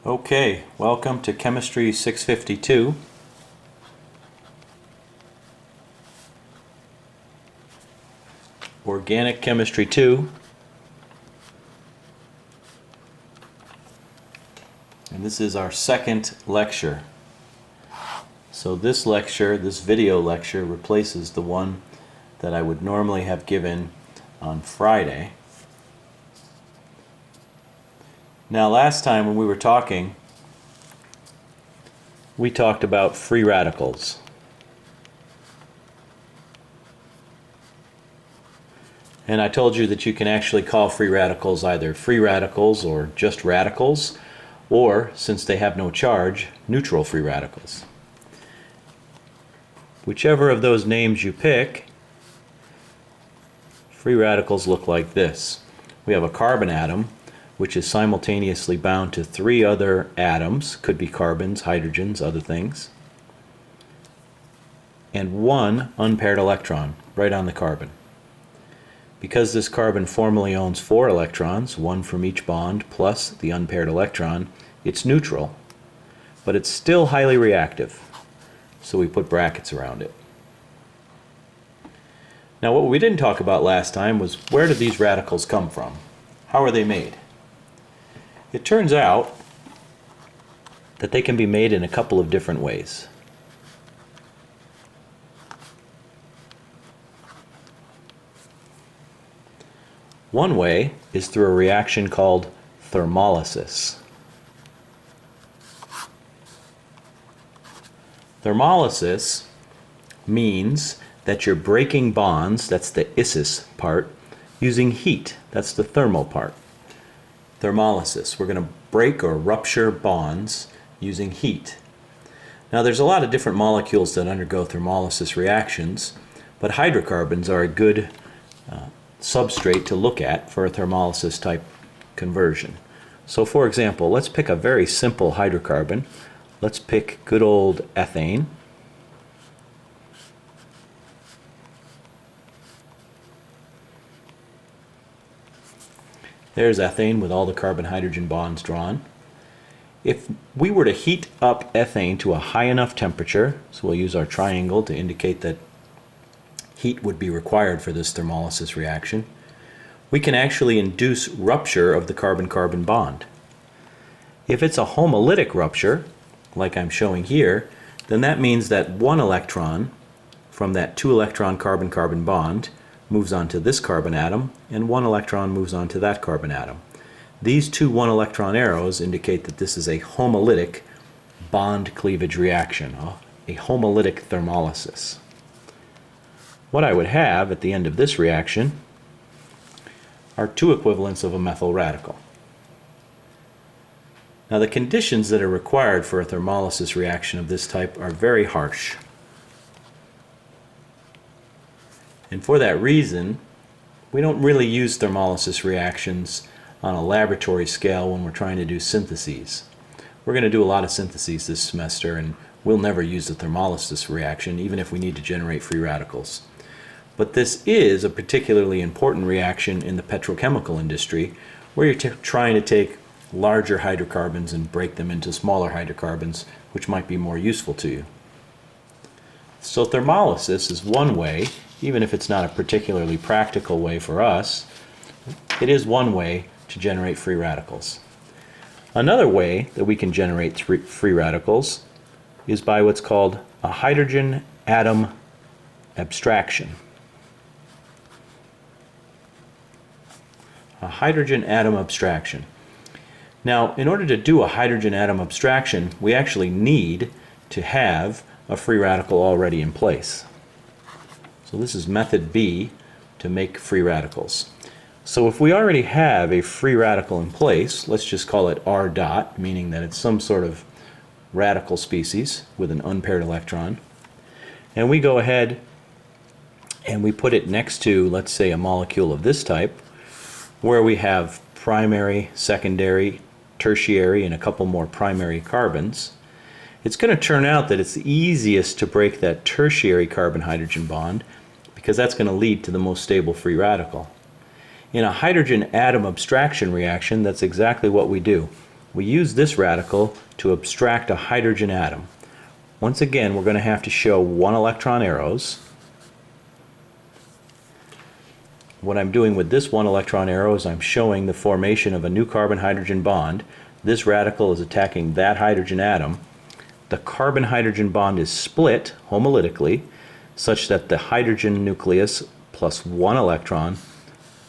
Okay, welcome to Chemistry 652. Organic Chemistry 2. And this is our second lecture. So this lecture, this video lecture, replaces the one that I would normally have given on Friday. Now last time when we were talking, we talked about free radicals. And I told you that you can actually call free radicals either free radicals or just radicals, or, since they have no charge, neutral free radicals. Whichever of those names you pick, free radicals look like this. We have a carbon atom, which is simultaneously bound to three other atoms, could be carbons, hydrogens, other things, and one unpaired electron right on the carbon. Because this carbon formally owns 4 electrons, one from each bond plus the unpaired electron, it's neutral, but it's still highly reactive, so we put brackets around it. Now what we didn't talk about last time was, where do these radicals come from? How are they made? It turns out that they can be made in a couple of different ways. One way is through a reaction called thermolysis. Thermolysis means that you're breaking bonds, that's the isis part, using heat, that's the thermal part. Thermolysis, we're going to break or rupture bonds using heat. Now there's a lot of different molecules that undergo thermolysis reactions, but hydrocarbons are a good substrate to look at for a thermolysis type conversion. So for example, let's pick a very simple hydrocarbon. Let's pick good old ethane. There's ethane with all the carbon-hydrogen bonds drawn. If we were to heat up ethane to a high enough temperature, so we'll use our triangle to indicate that heat would be required for this thermolysis reaction, we can actually induce rupture of the carbon-carbon bond. If it's a homolytic rupture, like I'm showing here, then that means that one electron from that 2-electron carbon-carbon bond moves on to this carbon atom, and one electron moves on to that carbon atom. These two 1-electron arrows indicate that this is a homolytic bond cleavage reaction, a homolytic thermolysis. What I would have at the end of this reaction are 2 equivalents of a methyl radical. Now the conditions that are required for a thermolysis reaction of this type are very harsh. And for that reason, we don't really use thermolysis reactions on a laboratory scale when we're trying to do syntheses. We're going to do a lot of syntheses this semester, and we'll never use a thermolysis reaction even if we need to generate free radicals. But this is a particularly important reaction in the petrochemical industry, where you're trying to take larger hydrocarbons and break them into smaller hydrocarbons, which might be more useful to you. So thermolysis is one way, even if it's not a particularly practical way for us, it is one way to generate free radicals. Another way that we can generate free radicals is by what's called a hydrogen atom abstraction. A hydrogen atom abstraction. Now, in order to do a hydrogen atom abstraction, we actually need to have a free radical already in place. So this is method B to make free radicals. So if we already have a free radical in place, let's just call it R dot, meaning that it's some sort of radical species with an unpaired electron, and we go ahead and we put it next to, let's say, a molecule of this type, where we have primary, secondary, tertiary, and a couple more primary carbons, it's going to turn out that it's easiest to break that tertiary carbon-hydrogen bond, because that's going to lead to the most stable free radical. In a hydrogen atom abstraction reaction, that's exactly what we do. we use this radical to abstract a hydrogen atom. Once again, we're going to have to show one electron arrows. What I'm doing with this one electron arrow is I'm showing the formation of a new carbon-hydrogen bond. This radical is attacking that hydrogen atom. The carbon-hydrogen bond is split homolytically such that the hydrogen nucleus plus one electron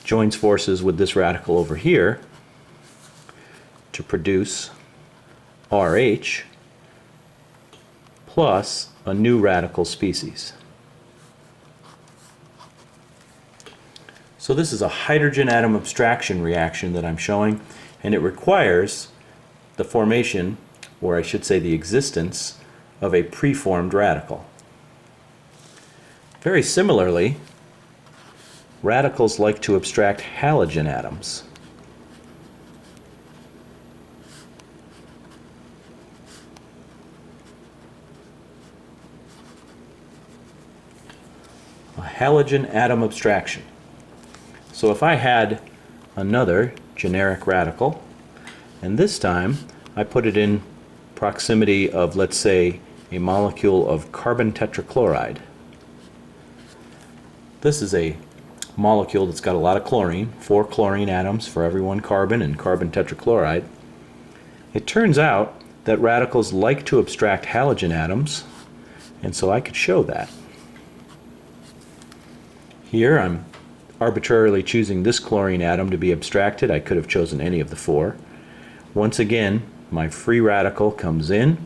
joins forces with this radical over here to produce RH plus a new radical species. So this is a hydrogen atom abstraction reaction that I'm showing, and it requires the formation, or I should say the existence, of a preformed radical. Very similarly, radicals like to abstract halogen atoms. A halogen atom abstraction. So if I had another generic radical, and this time I put it in proximity of, let's say, a molecule of carbon tetrachloride. This is a molecule that's got a lot of chlorine, 4 chlorine atoms for every 1 carbon in carbon tetrachloride. It turns out that radicals like to abstract halogen atoms, and so I could show that. Here I'm arbitrarily choosing this chlorine atom to be abstracted. I could have chosen any of the 4. Once again, my free radical comes in.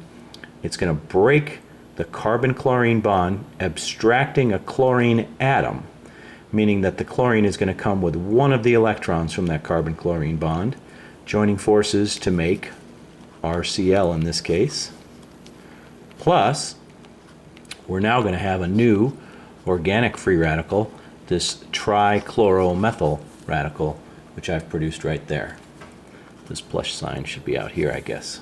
It's going to break the carbon-chlorine bond, abstracting a chlorine atom, meaning that the chlorine is going to come with one of the electrons from that carbon-chlorine bond, joining forces to make RCl in this case. Plus, we're now going to have a new organic free radical, this trichloromethyl radical, which I've produced right there. This plus sign should be out here, I guess.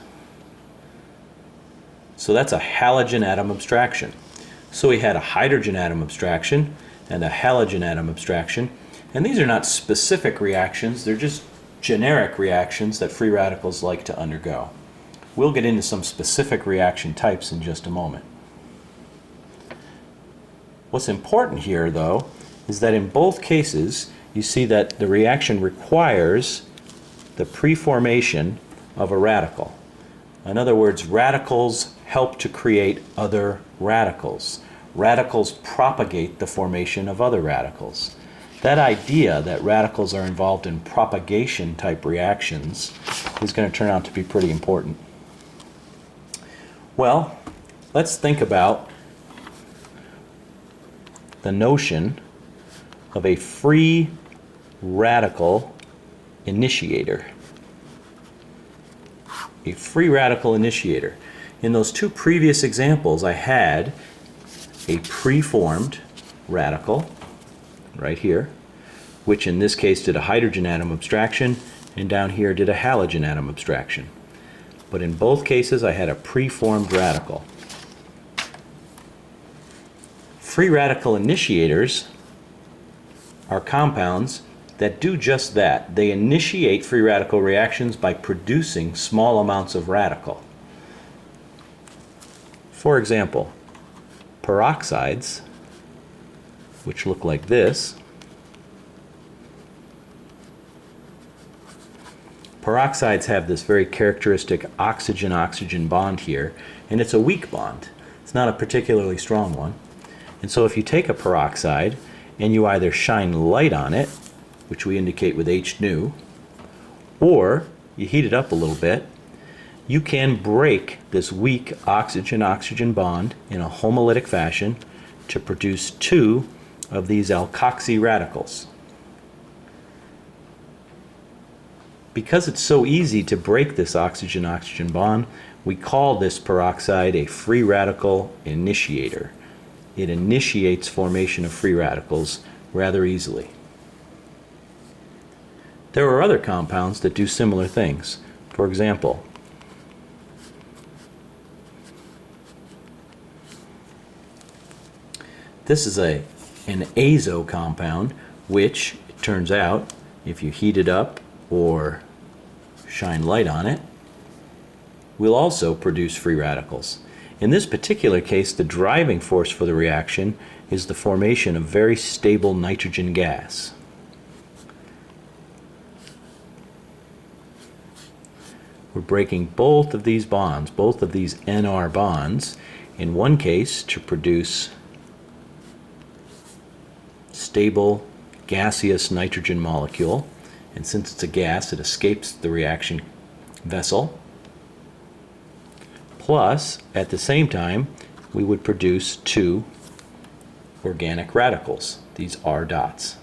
So that's a halogen atom abstraction. So we had a hydrogen atom abstraction and a halogen atom abstraction, and these are not specific reactions, they're just generic reactions that free radicals like to undergo. We'll get into some specific reaction types in just a moment. What's important here, though, is that in both cases you see that the reaction requires the preformation of a radical. In other words, radicals help to create other radicals. Radicals propagate the formation of other radicals. That idea that radicals are involved in propagation type reactions is going to turn out to be pretty important. Well, let's think about the notion of a free radical initiator. A free radical initiator. In those 2 previous examples, I had a preformed radical right here, which in this case did a hydrogen atom abstraction, and down here did a halogen atom abstraction. But in both cases, I had a preformed radical. Free radical initiators are compounds that do just that. They initiate free radical reactions by producing small amounts of radical. For example, peroxides, which look like this. Peroxides have this very characteristic oxygen-oxygen bond here, and it's a weak bond. It's not a particularly strong one. And so if you take a peroxide and you either shine light on it, which we indicate with H2, or you heat it up a little bit, you can break this weak oxygen-oxygen bond in a homolytic fashion to produce 2 of these alkoxy radicals. Because it's so easy to break this oxygen-oxygen bond, we call this peroxide a free radical initiator. It initiates formation of free radicals rather easily. There are other compounds that do similar things. For example, this is an azo compound, which it turns out, if you heat it up or shine light on it, we'll also produce free radicals. In this particular case, the driving force for the reaction is the formation of very stable nitrogen gas. We're breaking both of these bonds, both of these NR bonds, in one case to produce stable gaseous nitrogen molecule, and since it's a gas, it escapes the reaction vessel. Plus, at the same time, we would produce two organic radicals, these R dots.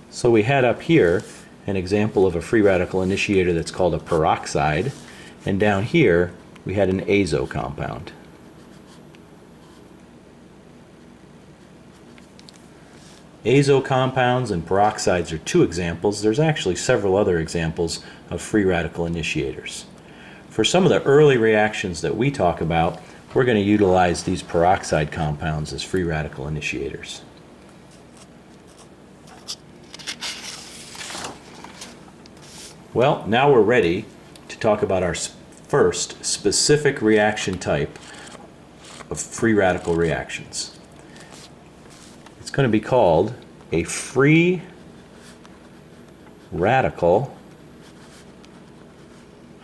So we had up here an example of a free radical initiator that's called a peroxide, and down here we had an azo compound. Azo compounds and peroxides are two examples. There's actually several other examples of free radical initiators. For some of the early reactions that we talk about, we're going to utilize these peroxide compounds as free radical initiators. Well, now we're ready to talk about our first specific reaction type of free radical reactions. It's going to be called a free radical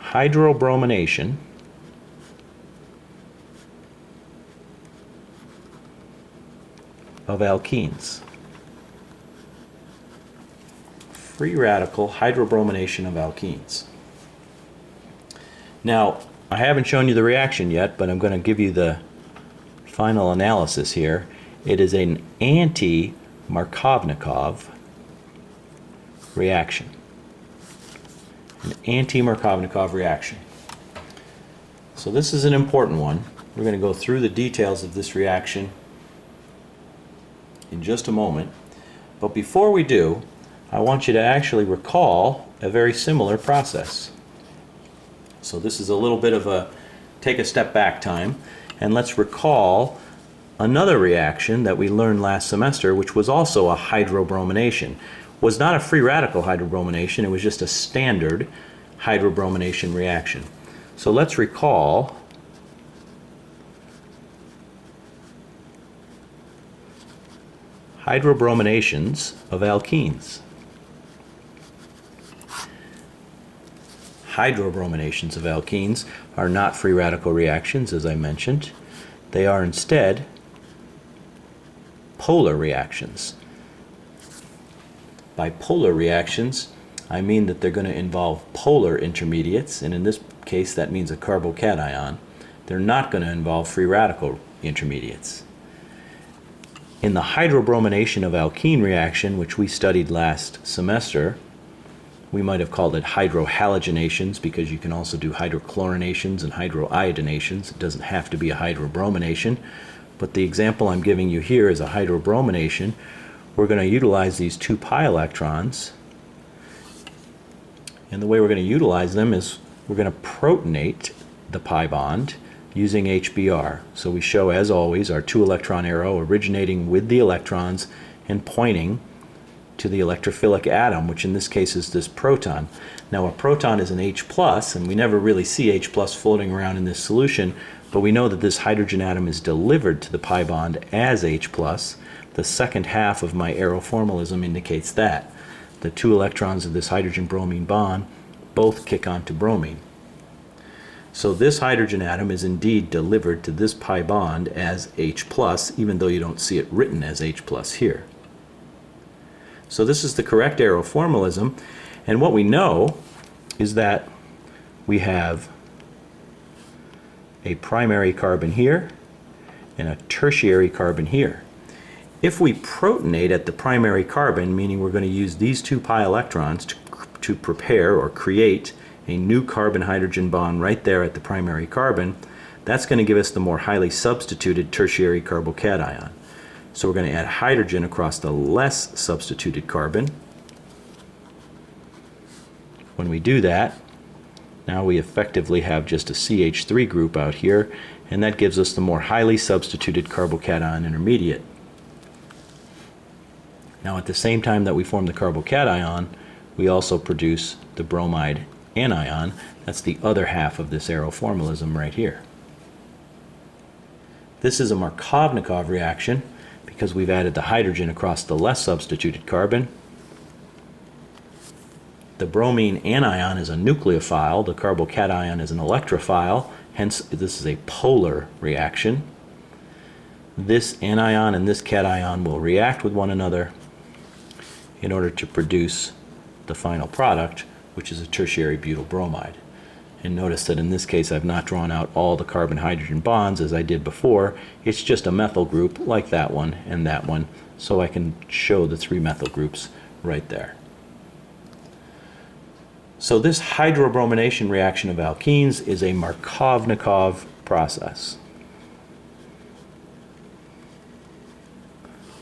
hydrobromination of alkenes. Free radical hydrobromination of alkenes. Now, I haven't shown you the reaction yet, but I'm going to give you the final analysis here. It is an anti-Markovnikov reaction. An anti-Markovnikov reaction. So this is an important one. We're going to go through the details of this reaction in just a moment. But before we do, I want you to actually recall a very similar process. So this is a little bit of a take a step back time, and let's recall another reaction that we learned last semester, which was also a hydrobromination. Was not a free radical hydrobromination, it was just a standard hydrobromination reaction. So let's recall hydrobrominations of alkenes. Hydrobrominations of alkenes are not free radical reactions, as I mentioned. They are instead polar reactions. By polar reactions, I mean that they're going to involve polar intermediates, and in this case that means a carbocation. They're not going to involve free radical intermediates. In the hydrobromination of alkene reaction, which we studied last semester, we might have called it hydrohalogenations, because you can also do hydrochlorinations and hydroiodinations. It doesn't have to be a hydrobromination, but the example I'm giving you here is a hydrobromination. We're going to utilize these 2 pi electrons, and the way we're going to utilize them is we're going to protonate the pi bond using HBr. So we show, as always, our 2 electron arrow originating with the electrons and pointing to the electrophilic atom, which in this case is this proton. Now a proton is an H+, and we never really see H+ floating around in this solution, but we know that this hydrogen atom is delivered to the pi bond as H+. The second half of my arrow formalism indicates that. The 2 electrons of this hydrogen-bromine bond both kick onto bromine. So this hydrogen atom is indeed delivered to this pi bond as H+, even though you don't see it written as H+ here. So this is the correct arrow formalism, and what we know is that we have a primary carbon here and a tertiary carbon here. If we protonate at the primary carbon, meaning we're going to use these 2 pi electrons to prepare or create a new carbon-hydrogen bond right there at the primary carbon, that's going to give us the more highly substituted tertiary carbocation. So we're going to add hydrogen across the less substituted carbon. When we do that, now we effectively have just a CH3 group out here, and that gives us the more highly substituted carbocation intermediate. Now at the same time that we form the carbocation, we also produce the bromide anion. That's the other half of this arrow formalism right here. This is a Markovnikov reaction because we've added the hydrogen across the less substituted carbon. The bromine anion is a nucleophile, the carbocation is an electrophile, hence this is a polar reaction. This anion and this cation will react with one another in order to produce the final product, which is a tertiary butyl bromide. And notice that in this case I've not drawn out all the carbon-hydrogen bonds as I did before. It's just a methyl group like that one and that one, so I can show the 3 methyl groups right there. So this hydrobromination reaction of alkenes is a Markovnikov process.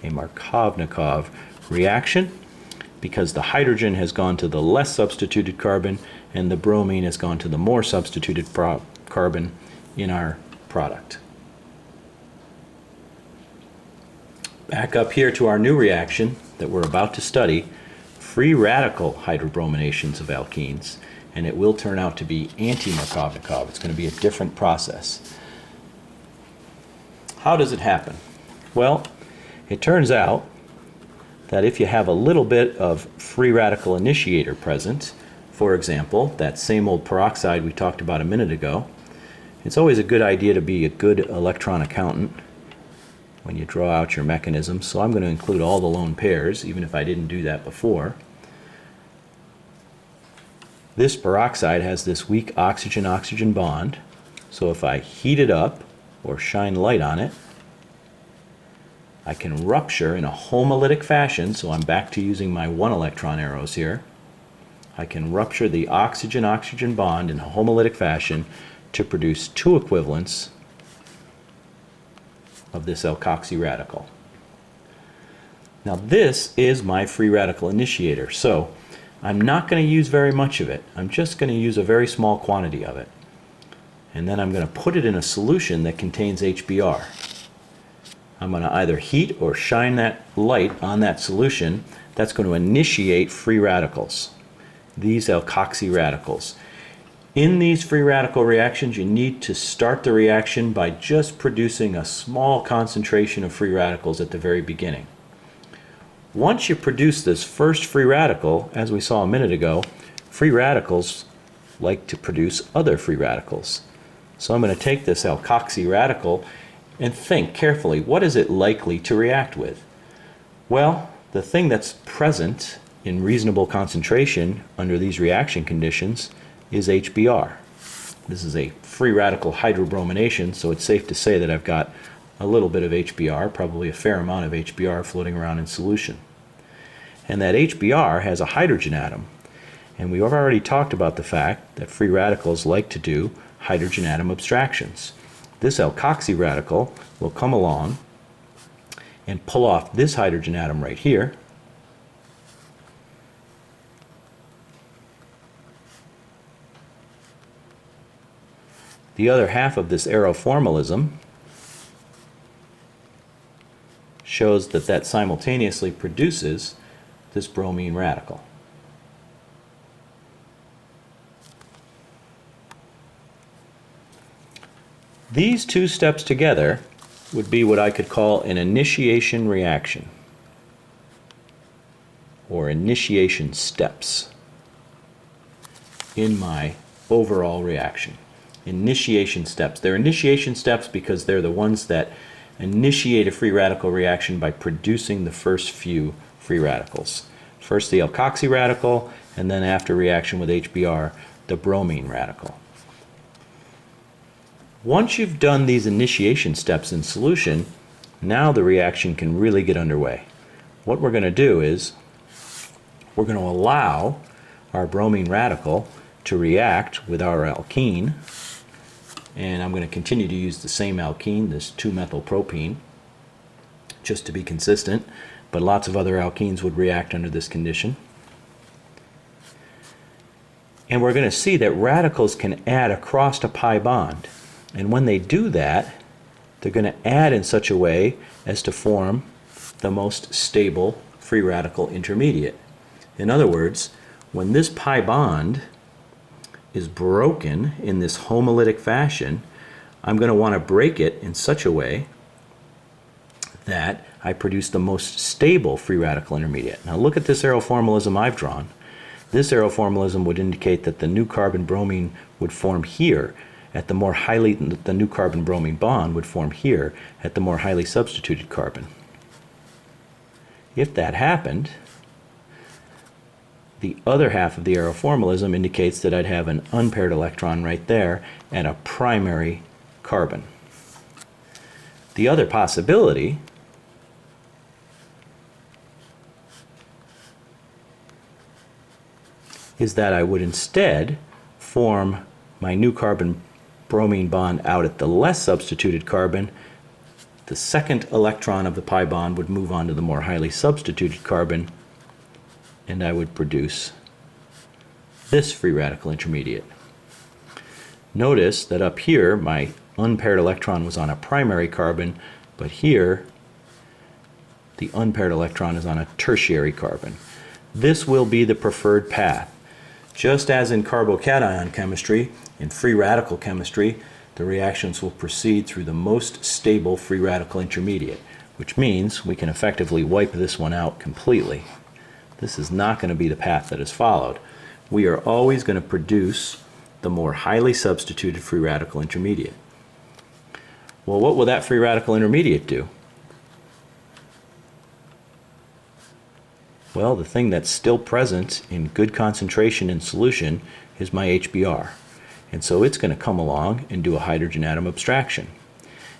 A Markovnikov reaction because the hydrogen has gone to the less substituted carbon and the bromine has gone to the more substituted carbon in our product. Back up here to our new reaction that we're about to study, free radical hydrobrominations of alkenes, and it will turn out to be anti-Markovnikov. It's going to be a different process. How does it happen? Well, it turns out that if you have a little bit of free radical initiator present, for example, that same old peroxide we talked about a minute ago, it's always a good idea to be a good electron accountant when you draw out your mechanisms. So I'm going to include all the lone pairs, even if I didn't do that before. This peroxide has this weak oxygen-oxygen bond, so if I heat it up or shine light on it, I can rupture in a homolytic fashion, so I'm back to using my 1 electron arrows here. I can rupture the oxygen-oxygen bond in a homolytic fashion to produce 2 equivalents of this alkoxy radical. Now this is my free radical initiator, so I'm not going to use very much of it. I'm just going to use a very small quantity of it. And then I'm going to put it in a solution that contains HBr. I'm going to either heat or shine that light on that solution. That's going to initiate free radicals, these alkoxy radicals. In these free radical reactions, you need to start the reaction by just producing a small concentration of free radicals at the very beginning. Once you produce this first free radical, as we saw a minute ago, free radicals like to produce other free radicals. So I'm going to take this alkoxy radical and think carefully, what is it likely to react with? Well, the thing that's present in reasonable concentration under these reaction conditions is HBr. This is a free radical hydrobromination, so it's safe to say that I've got a little bit of HBr, probably a fair amount of HBr floating around in solution. And that HBr has a hydrogen atom. And we've already talked about the fact that free radicals like to do hydrogen atom abstractions. This alkoxy radical will come along and pull off this hydrogen atom right here. The other half of this arrow formalism shows that that simultaneously produces this bromine radical. These 2 steps together would be what I could call an initiation reaction, or initiation steps in my overall reaction. Initiation steps. They're initiation steps because they're the ones that initiate a free radical reaction by producing the first few free radicals. First the alkoxy radical, and then after reaction with HBr, the bromine radical. Once you've done these initiation steps in solution, now the reaction can really get underway. What we're going to do is we're going to allow our bromine radical to react with our alkene, and I'm going to continue to use the same alkene, this 2-methylpropene, just to be consistent, but lots of other alkenes would react under this condition. And we're going to see that radicals can add across a pi bond. And when they do that, they're going to add in such a way as to form the most stable free radical intermediate. In other words, when this pi bond is broken in this homolytic fashion, I'm going to want to break it in such a way that I produce the most stable free radical intermediate. Now look at this arrow formalism I've drawn. This arrow formalism would indicate that the new carbon-bromine would form here at the more highly, the new carbon-bromine bond would form here at the more highly substituted carbon. If that happened, the other half of the arrow formalism indicates that I'd have an unpaired electron right there and a primary carbon. The other possibility is that I would instead form my new carbon-bromine bond out at the less substituted carbon. The second electron of the pi bond would move on to the more highly substituted carbon, and I would produce this free radical intermediate. Notice that up here my unpaired electron was on a primary carbon, but here the unpaired electron is on a tertiary carbon. This will be the preferred path. Just as in carbocation chemistry, in free radical chemistry, the reactions will proceed through the most stable free radical intermediate, which means we can effectively wipe this one out completely. This is not going to be the path that is followed. We are always going to produce the more highly substituted free radical intermediate. Well, what will that free radical intermediate do? Well, the thing that's still present in good concentration in solution is my HBr. And so it's going to come along and do a hydrogen atom abstraction.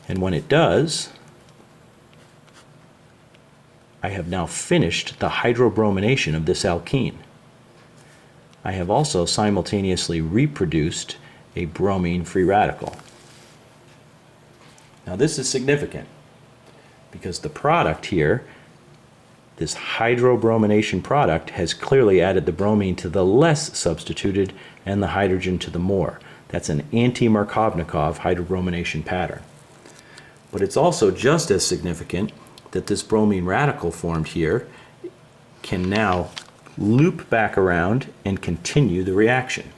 And when it does, I have now finished the hydrobromination of this alkene. I have also simultaneously reproduced a bromine free radical. Now this is significant because the product here, this hydrobromination product, has clearly added the bromine to the less substituted and the hydrogen to the more. That's an anti-Markovnikov hydrobromination pattern. But it's also just as significant that this bromine radical formed here can now loop back around and continue the reaction.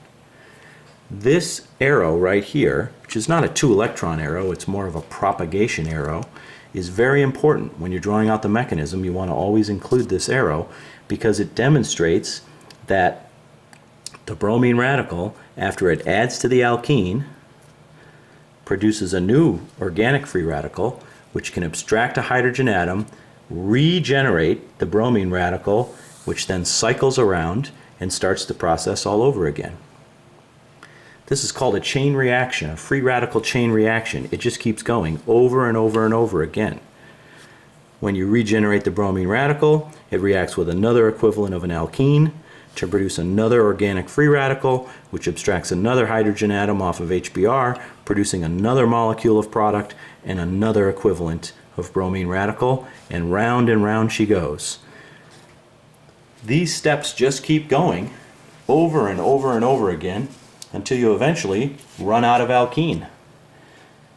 This arrow right here, which is not a 2-electron arrow, it's more of a propagation arrow, is very important. When you're drawing out the mechanism, you want to always include this arrow because it demonstrates that the bromine radical, after it adds to the alkene, produces a new organic free radical which can abstract a hydrogen atom, regenerate the bromine radical, which then cycles around and starts the process all over again. This is called a chain reaction, a free radical chain reaction. It just keeps going over and over and over again. When you regenerate the bromine radical, it reacts with another equivalent of an alkene to produce another organic free radical, which abstracts another hydrogen atom off of HBr, producing another molecule of product and another equivalent of bromine radical, and round she goes. These steps just keep going over and over and over again until you eventually run out of alkene.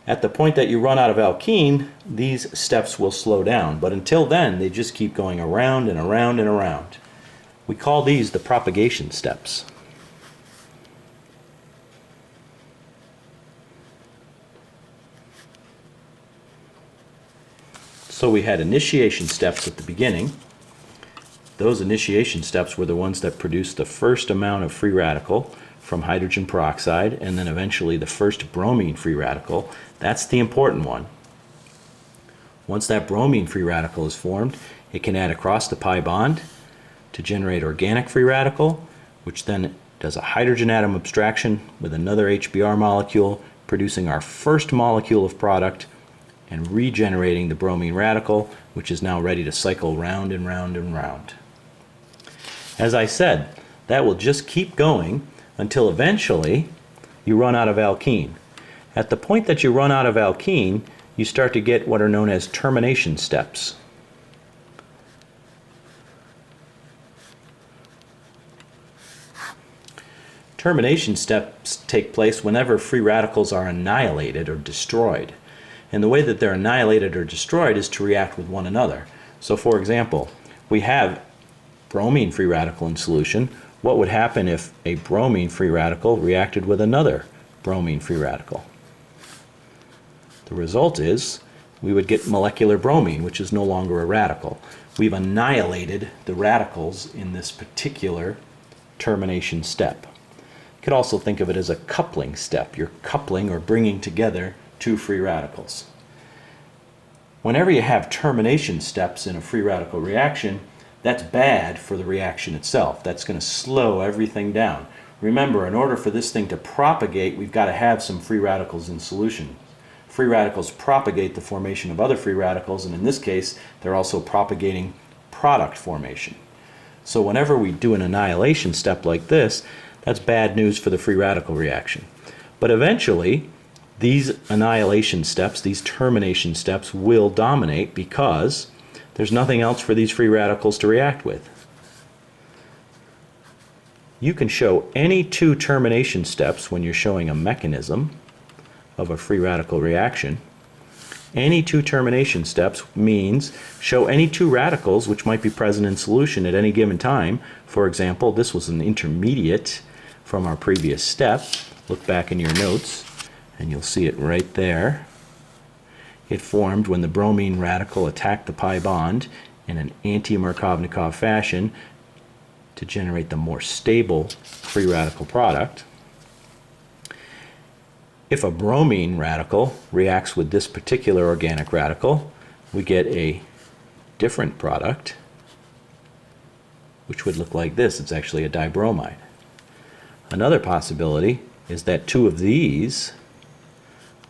At the point that you run out of alkene, these steps will slow down, but until then they just keep going around and around and around. We call these the propagation steps. So we had initiation steps at the beginning. Those initiation steps were the ones that produced the first amount of free radical from hydrogen peroxide, and then eventually the first bromine free radical. That's the important one. Once that bromine free radical is formed, it can add across the pi bond to generate organic free radical, which then does a hydrogen atom abstraction with another HBr molecule, producing our first molecule of product and regenerating the bromine radical, which is now ready to cycle round and round and round. As I said, that will just keep going until eventually you run out of alkene. At the point that you run out of alkene, you start to get what are known as termination steps. Termination steps take place whenever free radicals are annihilated or destroyed. And the way that they're annihilated or destroyed is to react with one another. So for example, we have bromine free radical in solution. what would happen if a bromine free radical reacted with another bromine free radical? The result is we would get molecular bromine, which is no longer a radical. We've annihilated the radicals in this particular termination step. You could also think of it as a coupling step. You're coupling or bringing together two free radicals. Whenever you have termination steps in a free radical reaction, that's bad for the reaction itself. That's going to slow everything down. Remember, in order for this thing to propagate, we've got to have some free radicals in solution. Free radicals propagate the formation of other free radicals, and in this case, they're also propagating product formation. So whenever we do an annihilation step like this, that's bad news for the free radical reaction. But eventually, these annihilation steps, these termination steps, will dominate because there's nothing else for these free radicals to react with. You can show any two termination steps when you're showing a mechanism of a free radical reaction. Any two termination steps means show any two radicals which might be present in solution at any given time. For example, this was an intermediate from our previous step. Look back in your notes and you'll see it right there. It formed when the bromine radical attacked the pi bond in an anti-Markovnikov fashion to generate the more stable free radical product. If a bromine radical reacts with this particular organic radical, we get a different product, which would look like this. It's actually a dibromide. Another possibility is that two of these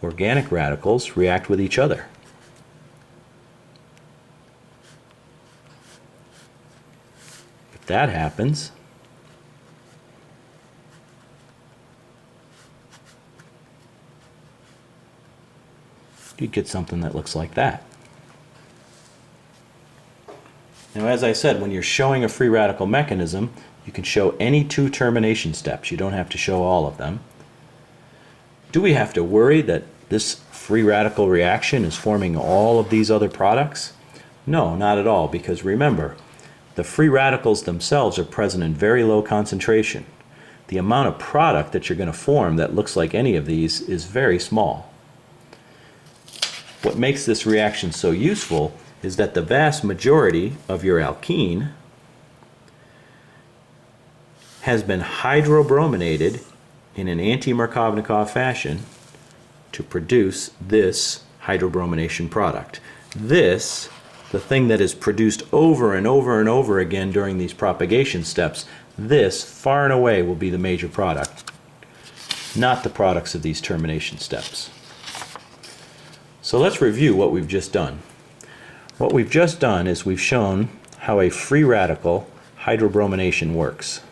organic radicals react with each other. If that happens, you'd get something that looks like that. Now, as I said, when you're showing a free radical mechanism, you can show any two termination steps. You don't have to show all of them. Do we have to worry that this free radical reaction is forming all of these other products? No, not at all, because remember, the free radicals themselves are present in very low concentration. The amount of product that you're going to form that looks like any of these is very small. What makes this reaction so useful is that the vast majority of your alkene has been hydrobrominated in an anti-Markovnikov fashion to produce this hydrobromination product. This, the thing that is produced over and over and over again during these propagation steps, this far and away will be the major product, not the products of these termination steps. So let's review what we've just done. What we've just done is we've shown how a free radical hydrobromination works.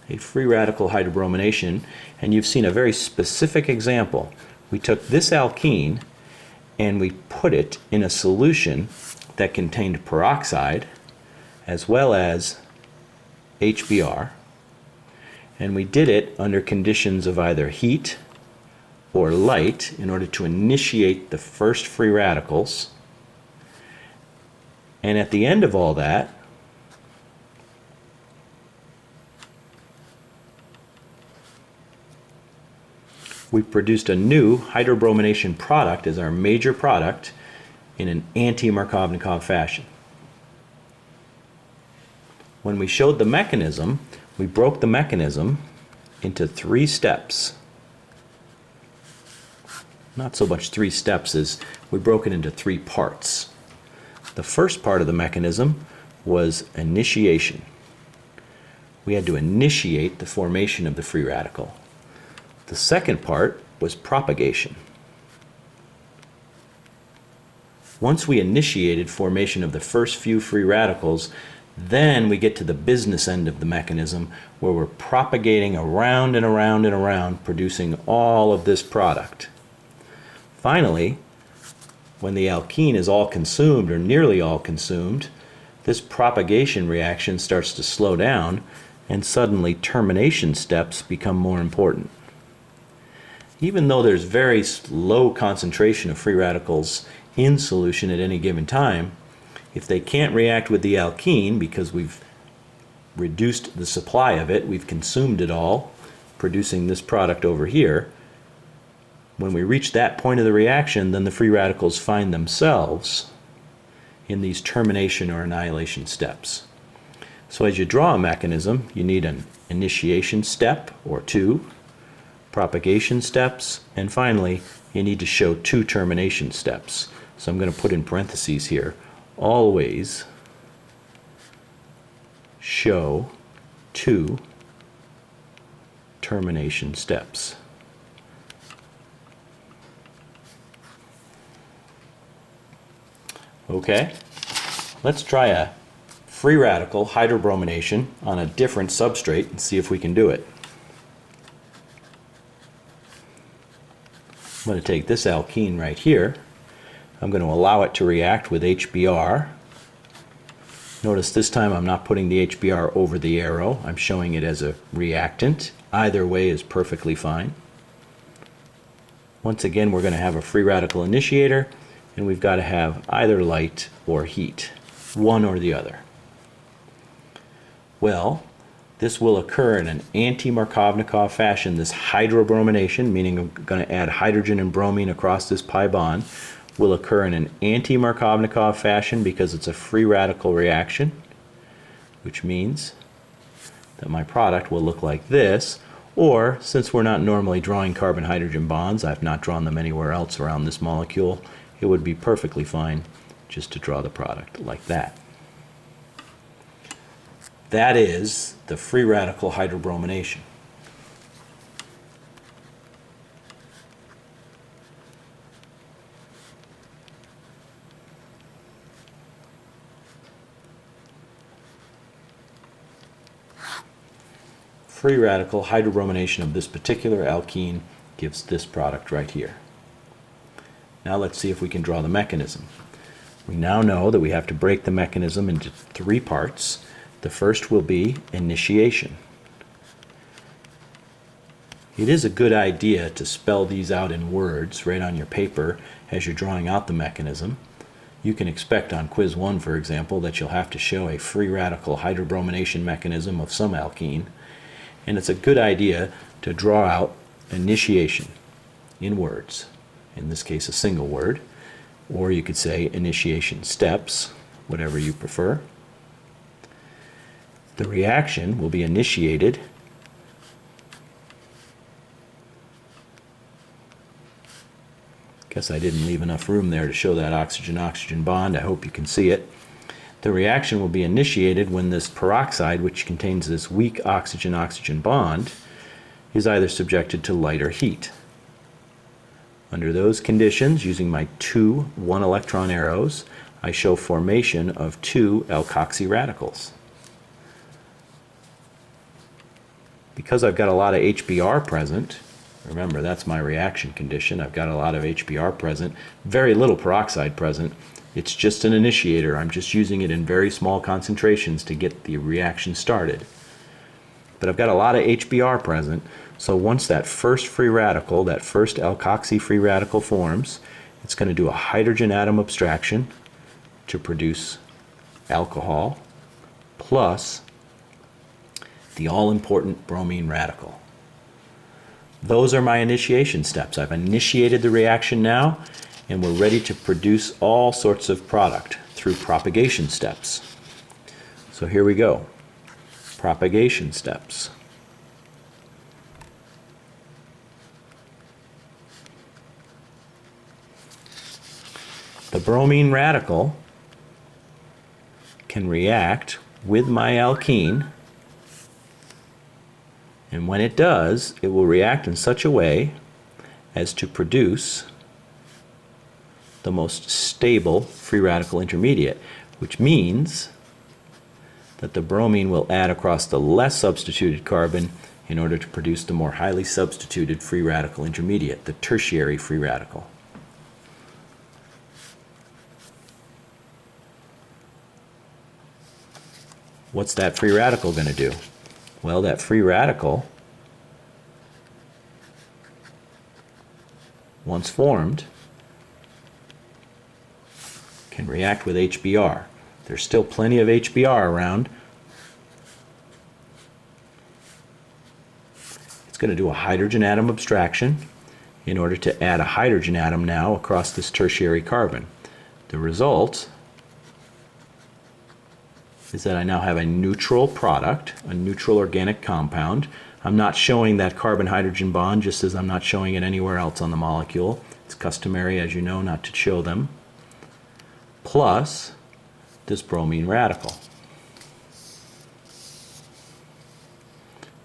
A free radical hydrobromination, and you've seen a very specific example. We took this alkene and we put it in a solution that contained peroxide as well as HBr, and we did it under conditions of either heat or light in order to initiate the first free radicals. And at the end of all that, we produced a new hydrobromination product as our major product in an anti-Markovnikov fashion. When we showed the mechanism, we broke the mechanism into 3 steps. Not so much 3 steps as we broke it into 3 parts. The first part of the mechanism was initiation. We had to initiate the formation of the free radical. The second part was propagation. Once we initiated formation of the first few free radicals, then we get to the business end of the mechanism where we're propagating around and around and around, producing all of this product. Finally, when the alkene is all consumed or nearly all consumed, this propagation reaction starts to slow down and suddenly termination steps become more important. even though there's very low concentration of free radicals in solution at any given time, if they can't react with the alkene because we've reduced the supply of it, we've consumed it all, producing this product over here, when we reach that point of the reaction, then the free radicals find themselves in these termination or annihilation steps. So as you draw a mechanism, you need an initiation step or two, propagation steps, and finally you need to show two termination steps. So I'm going to put in parentheses here, always show two termination steps. Okay, let's try a free radical hydrobromination on a different substrate and see if we can do it. I'm going to take this alkene right here. I'm going to allow it to react with HBr. Notice this time I'm not putting the HBr over the arrow. I'm showing it as a reactant. Either way is perfectly fine. Once again, we're going to have a free radical initiator, and we've got to have either light or heat, one or the other. Well, this will occur in an anti-Markovnikov fashion. This hydrobromination, meaning I'm going to add hydrogen and bromine across this pi bond, will occur in an anti-Markovnikov fashion because it's a free radical reaction, which means that my product will look like this. Or, since we're not normally drawing carbon-hydrogen bonds, I've not drawn them anywhere else around this molecule, it would be perfectly fine just to draw the product like that. That is the free radical hydrobromination. Free radical hydrobromination of this particular alkene gives this product right here. Now let's see if we can draw the mechanism. We now know that we have to break the mechanism into three parts. The first will be initiation. It is a good idea to spell these out in words right on your paper as you're drawing out the mechanism. You can expect on quiz 1, for example, that you'll have to show a free radical hydrobromination mechanism of some alkene. And it's a good idea to draw out initiation in words, in this case a single word, or you could say initiation steps, whatever you prefer. The reaction will be initiated Guess I didn't leave enough room there to show that oxygen-oxygen bond. I hope you can see it. The reaction will be initiated when this peroxide, which contains this weak oxygen-oxygen bond, is either subjected to light or heat. Under those conditions, using my two 1-electron arrows, I show formation of two alkoxy radicals. Because I've got a lot of HBr present, remember that's my reaction condition, I've got a lot of HBr present, very little peroxide present, it's just an initiator. I'm just using it in very small concentrations to get the reaction started. But I've got a lot of HBr present, so once that first free radical, that first alkoxy free radical forms, it's going to do a hydrogen atom abstraction to produce alcohol plus the all-important bromine radical. Those are my initiation steps. I've initiated the reaction now, and we're ready to produce all sorts of product through propagation steps. So here we go. Propagation steps. The bromine radical can react with my alkene, and when it does, it will react in such a way as to produce the most stable free radical intermediate, which means that the bromine will add across the less substituted carbon in order to produce the more highly substituted free radical intermediate, the tertiary free radical. What's that free radical going to do? Well, that free radical once formed, can react with HBr. There's still plenty of HBr around. It's going to do a hydrogen atom abstraction in order to add a hydrogen atom now across this tertiary carbon. The result is that I now have a neutral product, a neutral organic compound. I'm not showing that carbon-hydrogen bond, just as I'm not showing it anywhere else on the molecule. It's customary, as you know, not to show them. Plus this bromine radical.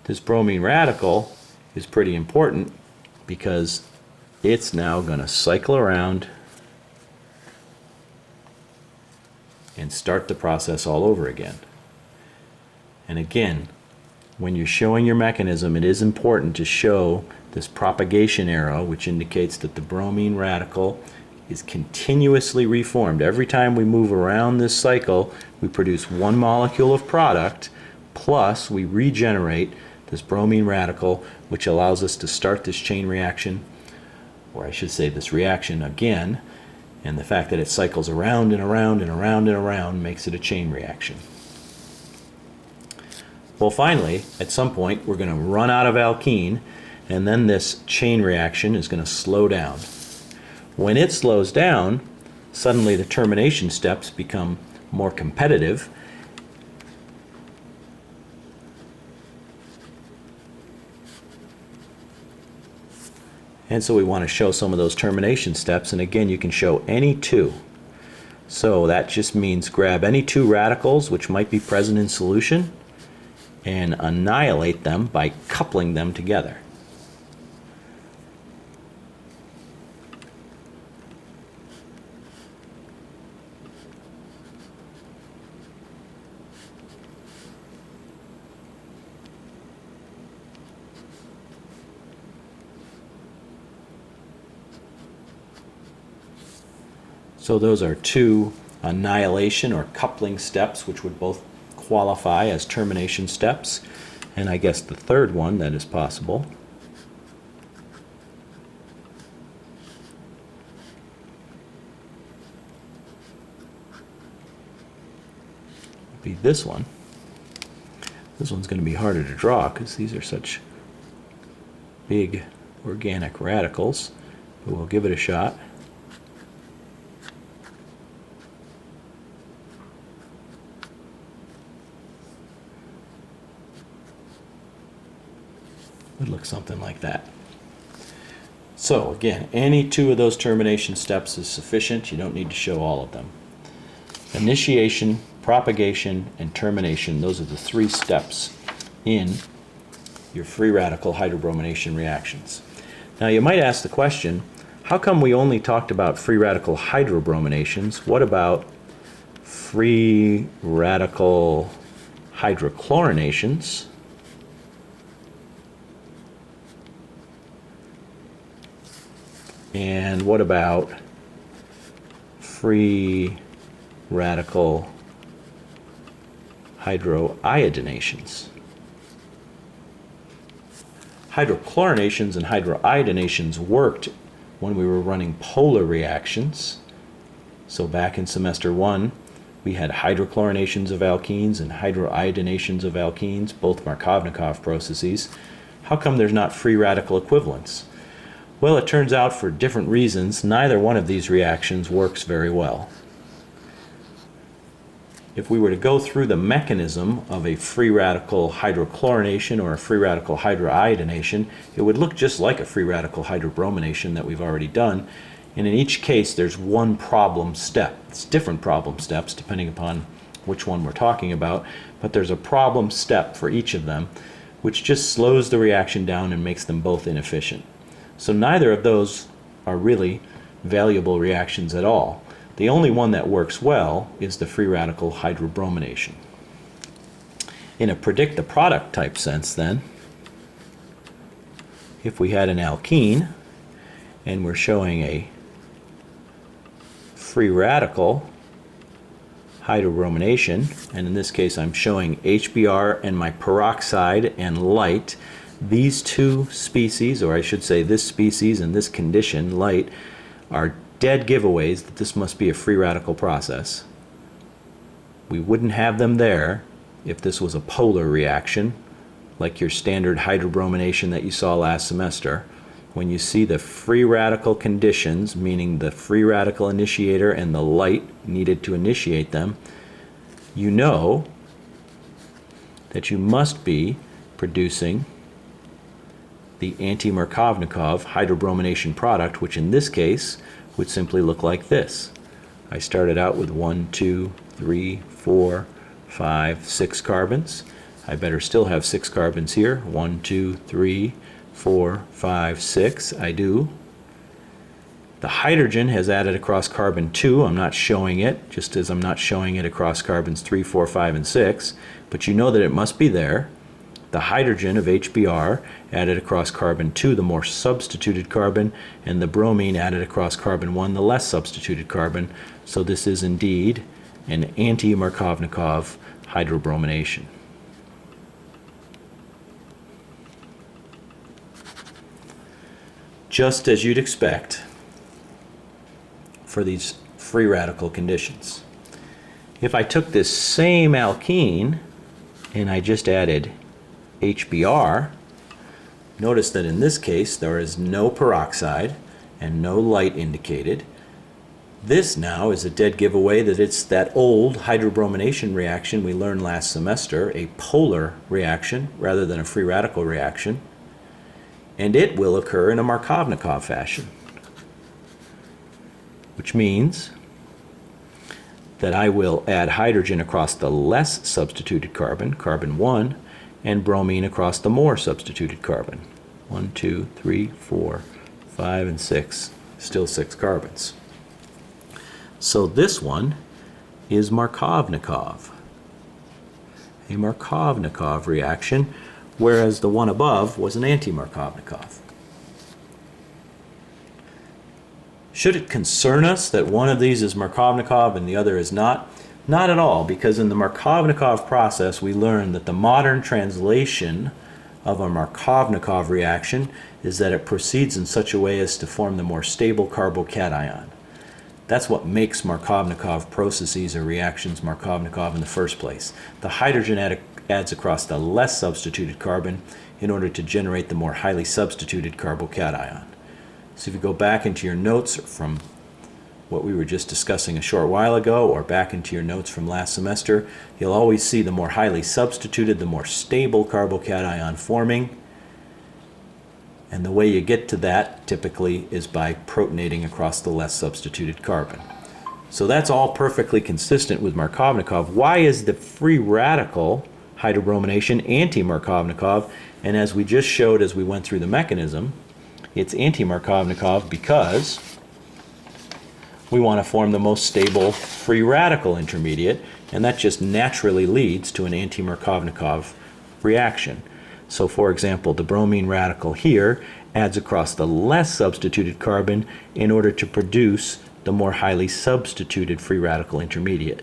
This bromine radical is pretty important because it's now going to cycle around and start the process all over again. And again, when you're showing your mechanism, it is important to show this propagation arrow, which indicates that the bromine radical is continuously reformed. Every time we move around this cycle, we produce one molecule of product, plus we regenerate this bromine radical, which allows us to start this chain reaction, or I should say this reaction again, and the fact that it cycles around and around and around and around makes it a chain reaction. Well, finally, at some point, we're going to run out of alkene, and then this chain reaction is going to slow down. When it slows down, suddenly the termination steps become more competitive. And so we want to show some of those termination steps, and again, you can show any two. So that just means grab any two radicals which might be present in solution and annihilate them by coupling them together. So those are two annihilation or coupling steps, which would both qualify as termination steps. And I guess the third one that is possible would be this one. This one's going to be harder to draw because these are such big organic radicals, but we'll give it a shot. Would look something like that. So again, any two of those termination steps is sufficient. You don't need to show all of them. Initiation, propagation, and termination, those are the three steps in your free radical hydrobromination reactions. Now you might ask the question, how come we only talked about free radical hydrobrominations? What about free radical hydrochlorinations? And what about free radical hydroiodinations? Hydrochlorinations and hydroiodinations worked when we were running polar reactions. So back in semester 1, we had hydrochlorinations of alkenes and hydroiodinations of alkenes, both Markovnikov processes. How come there's not free radical equivalents? Well, it turns out for different reasons, neither one of these reactions works very well. If we were to go through the mechanism of a free radical hydrochlorination or a free radical hydroiodination, it would look just like a free radical hydrobromination that we've already done. And in each case, there's one problem step. It's different problem steps depending upon which one we're talking about, but there's a problem step for each of them, which just slows the reaction down and makes them both inefficient. So neither of those are really valuable reactions at all. The only one that works well is the free radical hydrobromination. In a predict the product type sense then, if we had an alkene and we're showing a free radical hydrobromination, and in this case I'm showing HBr and my peroxide and light, These two species, or I should say this species and this condition, light, are dead giveaways that this must be a free radical process. We wouldn't have them there if this was a polar reaction, like your standard hydrobromination that you saw last semester. When you see the free radical conditions, meaning the free radical initiator and the light needed to initiate them, you know that you must be producing the anti-Markovnikov hydrobromination product, which in this case would simply look like this. I started out with 1, 2, 3, 4, 5, 6 carbons. I better still have 6 carbons here. 1, 2, 3, 4, 5, 6. I do. The hydrogen has added across carbon 2. I'm not showing it, just as I'm not showing it across carbons 3, 4, 5, and 6. But you know that it must be there. The hydrogen of HBr added across carbon 2, the more substituted carbon, and the bromine added across carbon 1, the less substituted carbon. So this is indeed an anti-Markovnikov hydrobromination. Just as you'd expect for these free radical conditions. If I took this same alkene and I just added HBr, notice that in this case there is no peroxide and no light indicated. This now is a dead giveaway that it's that old hydrobromination reaction we learned last semester, a polar reaction rather than a free radical reaction, and it will occur in a Markovnikov fashion, which means that I will add hydrogen across the less substituted carbon, carbon 1, and bromine across the more substituted carbon. 1, 2, 3, 4, 5, and 6. Still 6 carbons. So this one is Markovnikov. A Markovnikov reaction, whereas the one above was an anti-Markovnikov. Should it concern us that one of these is Markovnikov and the other is not? Not at all, because in the Markovnikov process we learned that the modern translation of a Markovnikov reaction is that it proceeds in such a way as to form the more stable carbocation. That's what makes Markovnikov processes or reactions Markovnikov in the first place. The hydrogen adds across the less substituted carbon in order to generate the more highly substituted carbocation. So if you go back into your notes from what we were just discussing a short while ago, or back into your notes from last semester, you'll always see the more highly substituted, the more stable carbocation forming. And the way you get to that typically is by protonating across the less substituted carbon. So that's all perfectly consistent with Markovnikov. Why is the free radical hydrobromination anti-Markovnikov? And as we just showed as we went through the mechanism, it's anti-Markovnikov because we want to form the most stable free radical intermediate, and that just naturally leads to an anti-Markovnikov reaction. So for example, the bromine radical here adds across the less substituted carbon in order to produce the more highly substituted free radical intermediate.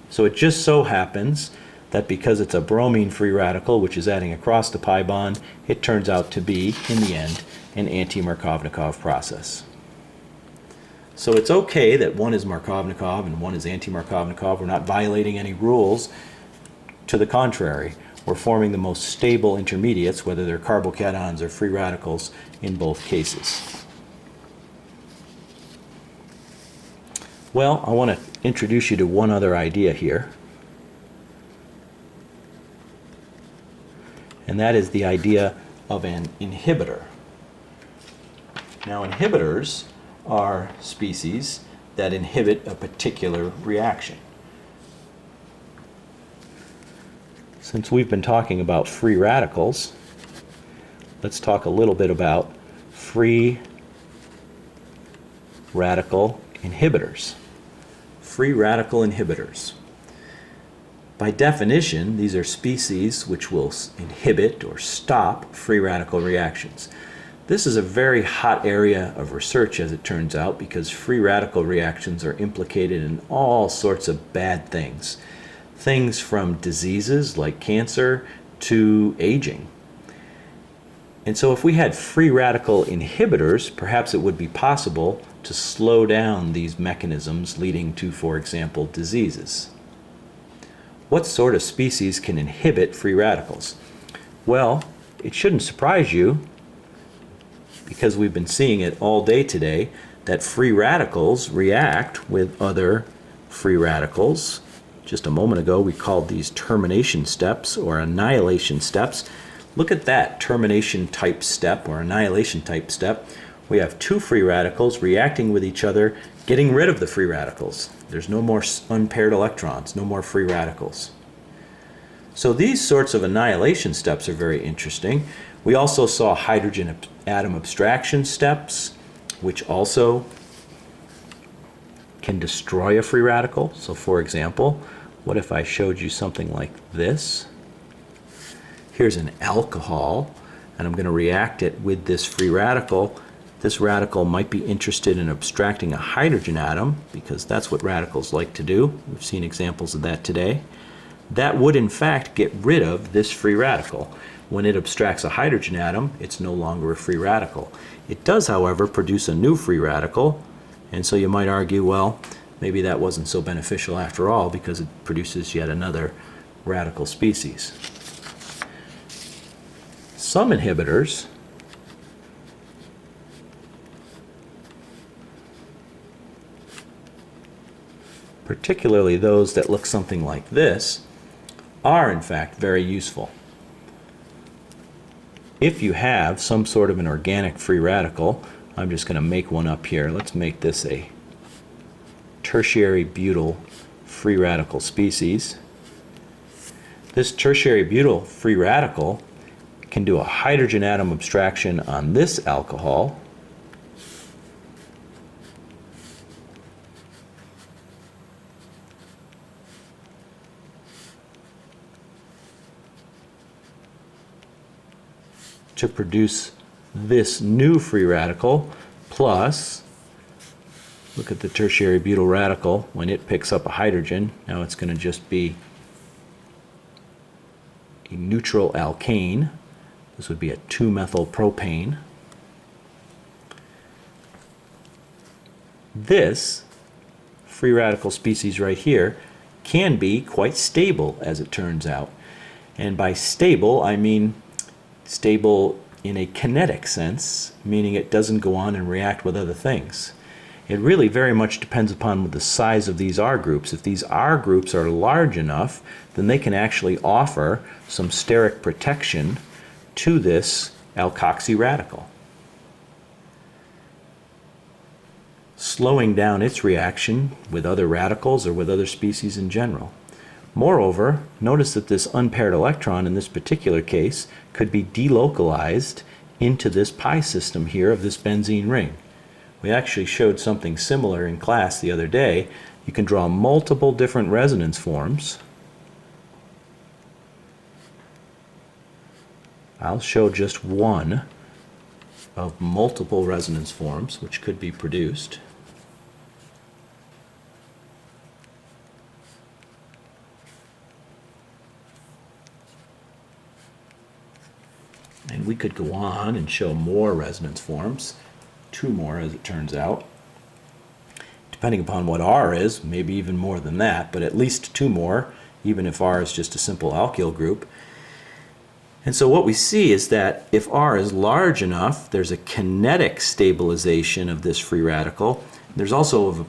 So it just so happens that because it's a bromine free radical which is adding across the pi bond, it turns out to be, in the end, an anti-Markovnikov process. So it's okay that one is Markovnikov and one is anti-Markovnikov. We're not violating any rules. To the contrary, we're forming the most stable intermediates, whether they're carbocations or free radicals, in both cases. Well, I want to introduce you to one other idea here, and that is the idea of an inhibitor. Now, inhibitors are species that inhibit a particular reaction. Since we've been talking about free radicals, let's talk a little bit about free radical inhibitors. Free radical inhibitors. By definition, these are species which will inhibit or stop free radical reactions. This is a very hot area of research, as it turns out, because free radical reactions are implicated in all sorts of bad things. Things from diseases like cancer to aging. And so if we had free radical inhibitors, perhaps it would be possible to slow down these mechanisms leading to, for example, diseases. What sort of species can inhibit free radicals? Well, it shouldn't surprise you, because we've been seeing it all day today, that free radicals react with other free radicals. Just a moment ago we called these termination steps or annihilation steps. Look at that termination type step or annihilation type step. We have two free radicals reacting with each other, getting rid of the free radicals. There's no more unpaired electrons, no more free radicals. So these sorts of annihilation steps are very interesting. We also saw hydrogen atom abstraction steps, which also can destroy a free radical. So for example, what if I showed you something like this? Here's an alcohol, and I'm going to react it with this free radical. This radical might be interested in abstracting a hydrogen atom, because that's what radicals like to do. We've seen examples of that today. That would in fact get rid of this free radical. When it abstracts a hydrogen atom, it's no longer a free radical. It does, however, produce a new free radical, and so you might argue, well, maybe that wasn't so beneficial after all, because it produces yet another radical species. Some inhibitors particularly those that look something like this, are in fact very useful. If you have some sort of an organic free radical, I'm just going to make one up here. Let's make this a tertiary butyl free radical species. This tertiary butyl free radical can do a hydrogen atom abstraction on this alcohol, to produce this new free radical, plus, look at the tertiary butyl radical, when it picks up a hydrogen, now it's going to just be a neutral alkane. This would be a 2-methylpropane. This free radical species right here can be quite stable, as it turns out. And by stable, I mean stable in a kinetic sense, meaning it doesn't go on and react with other things. It really very much depends upon the size of these R groups. If these R groups are large enough, then they can actually offer some steric protection to this alkoxy radical, slowing down its reaction with other radicals or with other species in general. Moreover, notice that this unpaired electron in this particular case could be delocalized into this pi system here of this benzene ring. We actually showed something similar in class the other day. You can draw multiple different resonance forms. I'll show just one of multiple resonance forms which could be produced. And we could go on and show more resonance forms, 2 more as it turns out. Depending upon what R is, maybe even more than that, but at least 2 more, even if R is just a simple alkyl group. And so what we see is that if R is large enough, there's a kinetic stabilization of this free radical. There's also a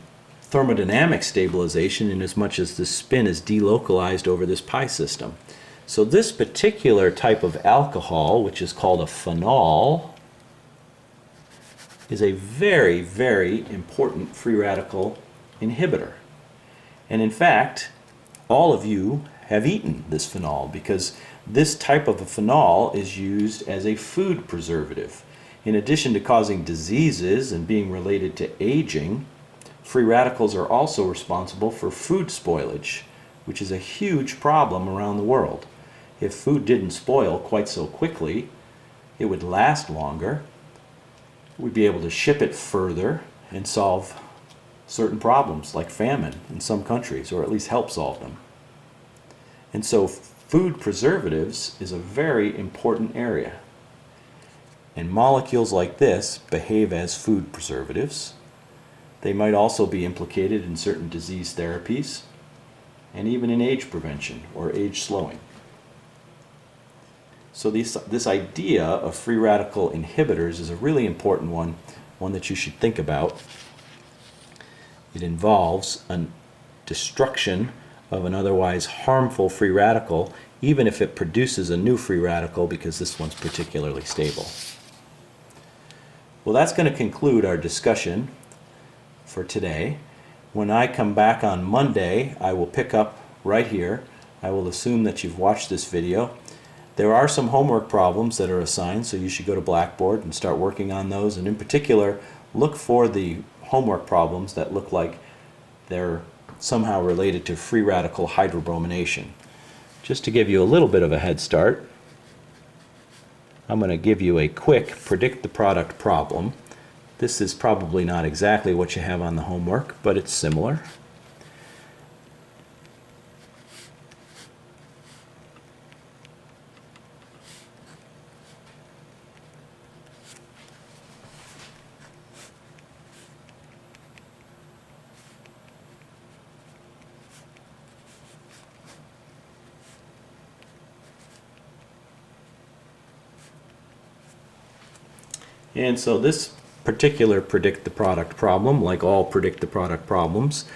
thermodynamic stabilization in as much as the spin is delocalized over this pi system. So this particular type of alcohol, which is called a phenol, is a very, very important free radical inhibitor. And in fact, all of you have eaten this phenol, because this type of a phenol is used as a food preservative. In addition to causing diseases and being related to aging, free radicals are also responsible for food spoilage, which is a huge problem around the world. If food didn't spoil quite so quickly, it would last longer. We'd be able to ship it further and solve certain problems like famine in some countries, or at least help solve them. And so food preservatives is a very important area. And molecules like this behave as food preservatives. They might also be implicated in certain disease therapies and even in age prevention or age slowing. So this idea of free radical inhibitors is a really important one that you should think about. It involves a destruction of an otherwise harmful free radical, even if it produces a new free radical, because this one's particularly stable. Well, that's going to conclude our discussion for today. When I come back on Monday, I will pick up right here. I will assume that you've watched this video. There are some homework problems that are assigned, so you should go to Blackboard and start working on those. And in particular, look for the homework problems that look like they're somehow related to free radical hydrobromination. Just to give you a little bit of a head start, I'm going to give you a quick predict the product problem. This is probably not exactly what you have on the homework, but it's similar. And so this particular predict the product problem, like all predict the product problems,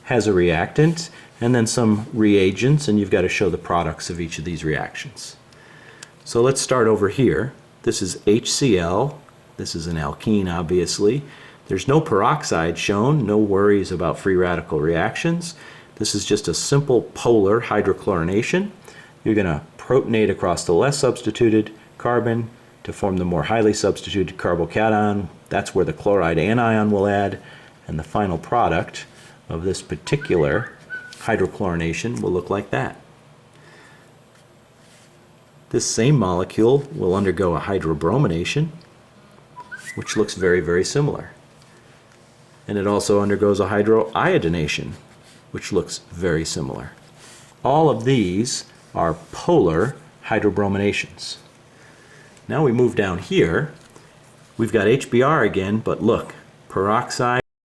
has a reactant and then some reagents, and you've got to show the products of each of these reactions. So let's start over here. This is HCl. This is an alkene, obviously. There's no peroxide shown, no worries about free radical reactions. This is just a simple polar hydrochlorination. You're going to protonate across the less substituted carbon to form the more highly substituted carbocation. That's where the chloride anion will add, and the final product of this particular hydrochlorination will look like that. This same molecule will undergo a hydrobromination, which looks very, very similar. And it also undergoes a hydroiodination, which looks very similar. All of these are polar hydrobrominations. Now we move down here. We've got HBr again, but look, peroxide